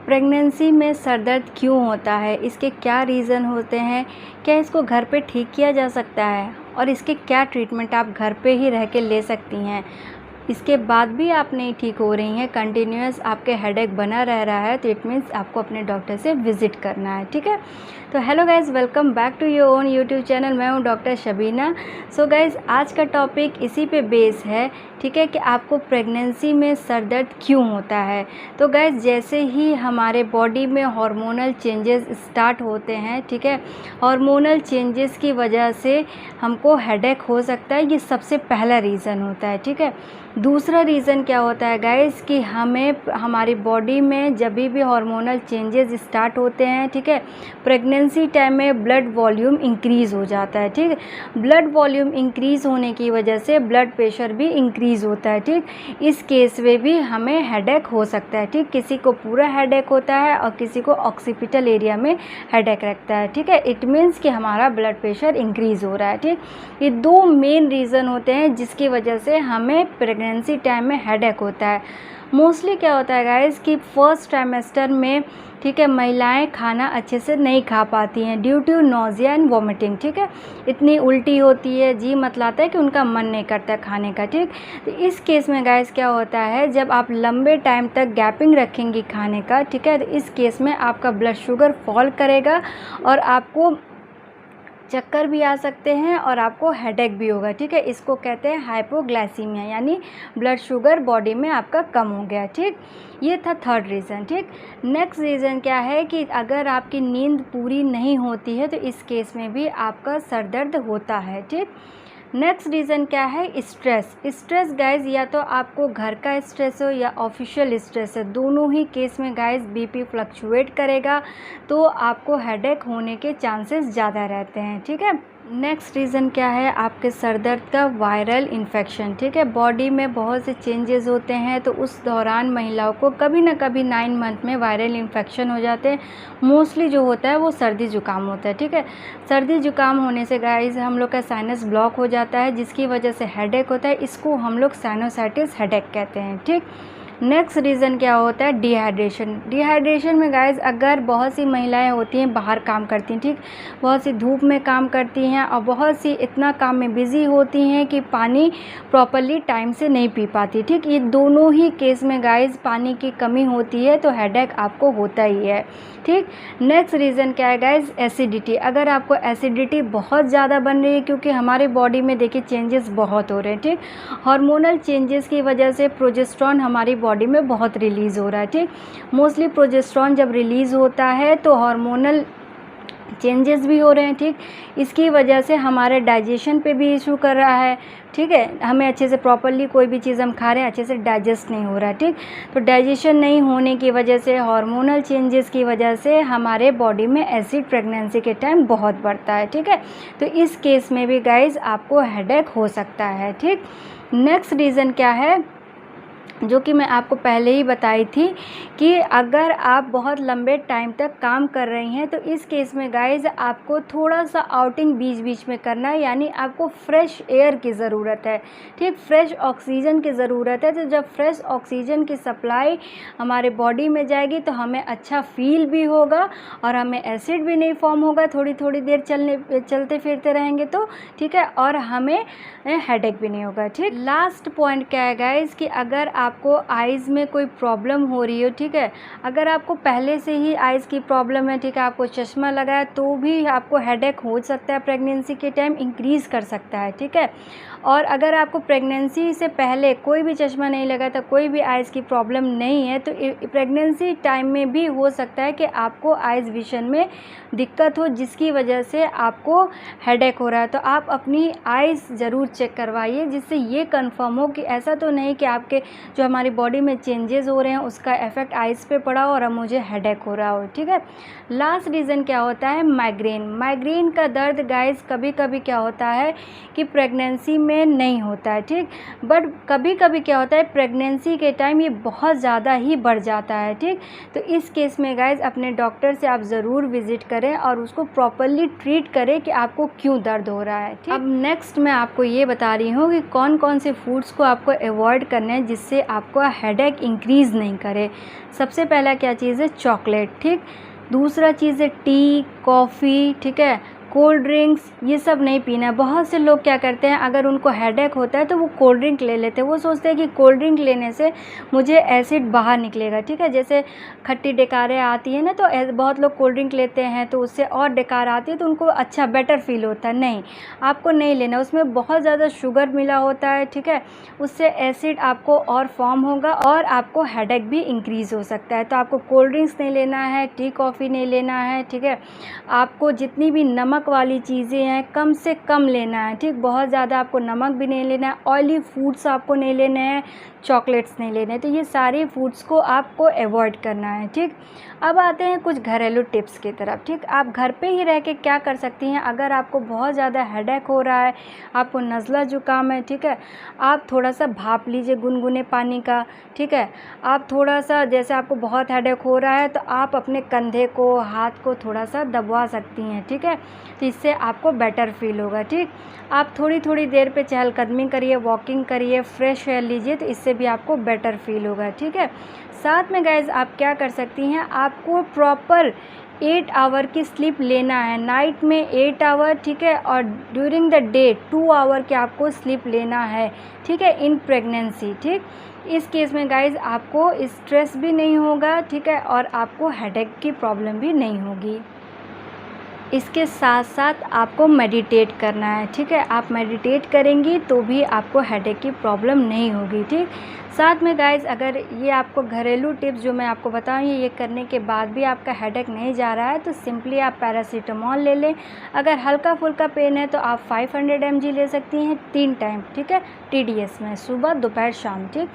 Pregnancy में sir दर्द क्यों होता है, इसके क्या रीज़न होते हैं, क्या इसको घर पे ठीक किया जा सकता है और इसके क्या ट्रीटमेंट आप घर पे ही रह के ले सकती हैं। इसके बाद भी आप नहीं ठीक हो रही हैं, कंटिन्यूअस आपके हेडेक बना रह रहा है, तो इट मीन्स आपको अपने डॉक्टर से विज़िट करना है। ठीक है, तो hello guys, welcome back to your own YouTube channel. मैं हूँ डॉक्टर शबीना। सो गाइज़, आज का टॉपिक इसी पे बेस है, ठीक है, कि आपको प्रेगनेंसी में सर दर्द क्यों होता है। तो गाइज़, जैसे ही हमारे बॉडी में हार्मोनल चेंजेस स्टार्ट होते हैं, ठीक है, हार्मोनल चेंजेस की वजह से हमको हेडेक हो सकता है, ये सबसे पहला रीज़न होता है। ठीक है, दूसरा रीज़न क्या होता है गाइस कि हमारी बॉडी में जब भी हार्मोनल चेंजेस स्टार्ट होते हैं, ठीक है, प्रेगनेंसी टाइम में ब्लड वॉल्यूम इंक्रीज़ हो जाता है। ठीक है, ब्लड वॉल्यूम इंक्रीज़ होने की वजह से ब्लड प्रेशर भी इंक्रीज़ होता है। ठीक, इस केस में भी हमें हेडेक हो सकता है। ठीक, किसी को पूरा हेडेक होता है और किसी को ऑक्सीपिटल एरिया में हेडेक रखता है। ठीक है, इट मीन्स कि हमारा ब्लड प्रेशर इंक्रीज़ हो रहा है। ठीक, ये दो मेन रीज़न होते हैं जिसकी वजह से हमें प्रेगनेंसी टाइम में हेडेक होता है। मोस्टली क्या होता है गाइस कि फर्स्ट ट्राइमेस्टर में, ठीक है, महिलाएं खाना अच्छे से नहीं खा पाती हैं due to nausea and vomiting. ठीक है, इतनी उल्टी होती है, जी मतलाता है कि उनका मन नहीं करता खाने का। ठीक, तो इस केस में गाइस क्या होता है, जब आप लंबे टाइम तक गैपिंग रखेंगी खाने का, ठीक है, तो इस केस में आपका ब्लड शुगर फॉल करेगा और आपको चक्कर भी आ सकते हैं और आपको हेडेक भी होगा। ठीक है, इसको कहते हैं हाइपोग्लाइसीमिया, यानी ब्लड शुगर बॉडी में आपका कम हो गया। ठीक, ये था थर्ड रीज़न। ठीक, नेक्स्ट रीज़न क्या है कि अगर आपकी नींद पूरी नहीं होती है तो इस केस में भी आपका सर दर्द होता है। ठीक, नेक्स्ट रीज़न क्या है, स्ट्रेस गाइज, या तो आपको घर का स्ट्रेस हो या ऑफिशियल स्ट्रेस है, दोनों ही केस में गाइज बीपी फ्लक्चुएट करेगा तो आपको हेडेक होने के चांसेस ज़्यादा रहते हैं। ठीक है, नेक्स्ट रीज़न क्या है, आपके सर दर्द का वायरल इन्फेक्शन। ठीक है, बॉडी में बहुत से चेंजेस होते हैं तो उस दौरान महिलाओं को कभी ना कभी 9 मंथ में वायरल इन्फेक्शन हो जाते हैं। मोस्टली जो होता है वो सर्दी जुकाम होता है। ठीक है, सर्दी जुकाम होने से गाइस हम लोग का साइनस ब्लॉक हो जाता है जिसकी वजह से हेडेक होता है, इसको हम लोग साइनोसाइटिस हेडेक कहते हैं। ठीक, नेक्स्ट रीज़न क्या होता है, डिहाइड्रेशन में गाइस अगर बहुत सी महिलाएं होती हैं बाहर काम करती हैं, ठीक, बहुत सी धूप में काम करती हैं और बहुत सी इतना काम में बिज़ी होती हैं कि पानी प्रॉपरली टाइम से नहीं पी पाती। ठीक, ये दोनों ही केस में गाइस पानी की कमी होती है तो हेडेक आपको होता ही है। ठीक, नेक्स्ट रीज़न क्या है गाइस, एसिडिटी। अगर आपको एसिडिटी बहुत ज़्यादा बन रही है, क्योंकि हमारे बॉडी में देखिए चेंजेस बहुत हो रहे हैं। ठीक, हार्मोनल चेंजेस की वजह से प्रोजेस्टेरॉन हमारी बॉडी में बहुत रिलीज़ हो रहा है। ठीक, मोस्टली प्रोजेस्टेरॉन जब रिलीज़ होता है तो हार्मोनल चेंजेस भी हो रहे हैं। ठीक, इसकी वजह से हमारे डाइजेशन पे भी इशू कर रहा है। ठीक है, हमें अच्छे से प्रॉपरली कोई भी चीज़ हम खा रहे हैं अच्छे से डाइजेस्ट नहीं हो रहा है। ठीक, तो डाइजेशन नहीं होने की वजह से, हार्मोनल चेंजेस की वजह से हमारे बॉडी में एसिड प्रेगनेंसी के टाइम बहुत बढ़ता है। ठीक है, तो इस केस में भी गाइज आपको हेडेक हो सकता है। ठीक, नेक्स्ट रीज़न क्या है, जो कि मैं आपको पहले ही बताई थी कि अगर आप बहुत लंबे टाइम तक काम कर रही हैं तो इस केस में गाइज आपको थोड़ा सा आउटिंग बीच बीच में करना है, यानी आपको फ्रेश एयर की ज़रूरत है। ठीक, फ्रेश ऑक्सीजन की ज़रूरत है। तो जब फ्रेश ऑक्सीजन की सप्लाई हमारे बॉडी में जाएगी तो हमें अच्छा फील भी होगा और हमें एसिड भी नहीं फॉर्म होगा थोड़ी थोड़ी देर चलते फिरते रहेंगे तो। ठीक है, और हमें हेडेक भी नहीं होगा। ठीक, लास्ट पॉइंट क्या है गाइज कि अगर आपको आइज़ में कोई प्रॉब्लम हो रही हो, ठीक है, अगर आपको पहले से ही आइज़ की प्रॉब्लम है, ठीक है, आपको चश्मा लगा है तो भी आपको हेडेक हो सकता है, प्रेगनेंसी के टाइम इंक्रीज़ कर सकता है। ठीक है, और अगर आपको प्रेगनेंसी से पहले कोई भी चश्मा नहीं लगा था, कोई भी आइज़ की प्रॉब्लम नहीं है, तो प्रेगनेंसी टाइम में भी हो सकता है कि आपको आइज़ विजन में दिक्कत हो जिसकी वजह से आपको हेडेक हो रहा है। तो आप अपनी आइज़ ज़रूर चेक करवाइए जिससे ये कंफर्म हो कि ऐसा तो नहीं कि आपके जो हमारी बॉडी में चेंजेस हो रहे हैं उसका इफ़ेक्ट आइज़ पे पड़ा हो और अब मुझे हेडेक हो रहा हो। ठीक है, लास्ट रीज़न क्या होता है, माइग्रेन का दर्द गाइस कभी कभी क्या होता है कि प्रेगनेंसी में नहीं होता है। ठीक, बट कभी कभी क्या होता है प्रेगनेंसी के टाइम ये बहुत ज़्यादा ही बढ़ जाता है। ठीक, तो इस केस में गाइस अपने डॉक्टर से आप ज़रूर विज़िट करें और उसको प्रॉपरली ट्रीट करें कि आपको क्यों दर्द हो रहा है। ठीक, अब नेक्स्ट मैं आपको ये बता रही हूँ कि कौन कौन से फूड्स को आपको अवॉइड करना है जिससे आपका हेडेक इंक्रीज़ नहीं करे। सबसे पहला क्या चीज़ है, चॉकलेट, ठीक। दूसरा चीज़ है टी, कॉफ़ी, ठीक है, कोल्ड ड्रिंक्स, ये सब नहीं पीना है। बहुत से लोग क्या करते हैं, अगर उनको हेडेक होता है तो वो कोल्ड ड्रिंक ले लेते हैं। वो सोचते हैं कि कोल्ड ड्रिंक लेने से मुझे एसिड बाहर निकलेगा, ठीक है। जैसे खट्टी डकारें आती है ना, तो बहुत लोग कोल्ड ड्रिंक लेते हैं तो उससे और डकार आती है तो उनको अच्छा बेटर फील होता है। नहीं, आपको नहीं लेना, उसमें बहुत ज़्यादा शुगर मिला होता है, ठीक है। उससे एसिड आपको और फॉर्म होगा और आपको हेडेक भी इंक्रीज़ हो सकता है। तो आपको कोल्ड ड्रिंक्स नहीं लेना है, टी कॉफ़ी नहीं लेना है, ठीक है। आपको जितनी भी नमक वाली चीज़ें हैं कम से कम लेना है, ठीक। बहुत ज़्यादा आपको नमक भी नहीं लेना है, ऑयली फूड्स आपको नहीं लेने हैं, चॉकलेट्स नहीं लेने हैं। तो ये सारे फूड्स को आपको अवॉइड करना है, ठीक। अब आते हैं कुछ घरेलू टिप्स की तरफ, ठीक। आप घर पे ही रह के क्या कर सकती हैं, अगर आपको बहुत ज़्यादा हेडेक हो रहा है, आपको नज़ला ज़ुकाम है, ठीक है, आप थोड़ा सा भाप लीजिए गुनगुने पानी का, ठीक है। आप थोड़ा सा, जैसे आपको बहुत हेडेक हो रहा है तो आप अपने कंधे को, हाथ को थोड़ा सा दबवा सकती हैं, ठीक है। तो इससे आपको बेटर फील होगा, ठीक। आप थोड़ी थोड़ी देर पे चहलकदमी करिए, वॉकिंग करिए, फ्रेश एयर लीजिए, तो इससे भी आपको बेटर फील होगा, ठीक है। साथ में गाइज़ आप क्या कर सकती हैं, आपको प्रॉपर 8 आवर की स्लीप लेना है। नाइट में 8 आवर, ठीक है, और ड्यूरिंग द डे 2 आवर की आपको स्लीप लेना है, ठीक है, इन प्रेगनेंसी, ठीक। इस केस में गाइज़ आपको स्ट्रेस भी नहीं होगा, ठीक है, और आपको हेडेक की प्रॉब्लम भी नहीं होगी। इसके साथ साथ आपको मेडिटेट करना है, ठीक है। आप मेडिटेट करेंगी तो भी आपको हेडेक की प्रॉब्लम नहीं होगी, ठीक। साथ में गाइज़ अगर ये आपको घरेलू टिप्स जो मैं आपको बताऊँ ये करने के बाद भी आपका हेडेक नहीं जा रहा है तो सिंपली आप पैरासीटामॉल ले लें। अगर हल्का फुल्का पेन है तो आप 500 mg ले सकती हैं 3 टाइम, ठीक है, TDS में, सुबह, दोपहर, शाम, ठीक।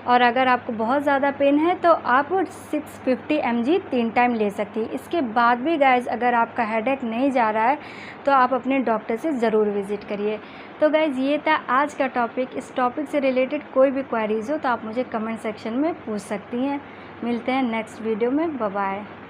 और अगर आपको बहुत ज़्यादा पेन है तो आप 650 mg 3 टाइम ले सकती हैं। इसके बाद भी गाइज़ अगर आपका हेडेक नहीं जा रहा है तो आप अपने डॉक्टर से ज़रूर विज़िट करिए। तो गाइज़ ये था आज का टॉपिक। इस टॉपिक से रिलेटेड कोई भी क्वेरीज़ हो तो आप मुझे कमेंट सेक्शन में पूछ सकती हैं। मिलते हैं नेक्स्ट वीडियो में, बाय बाय।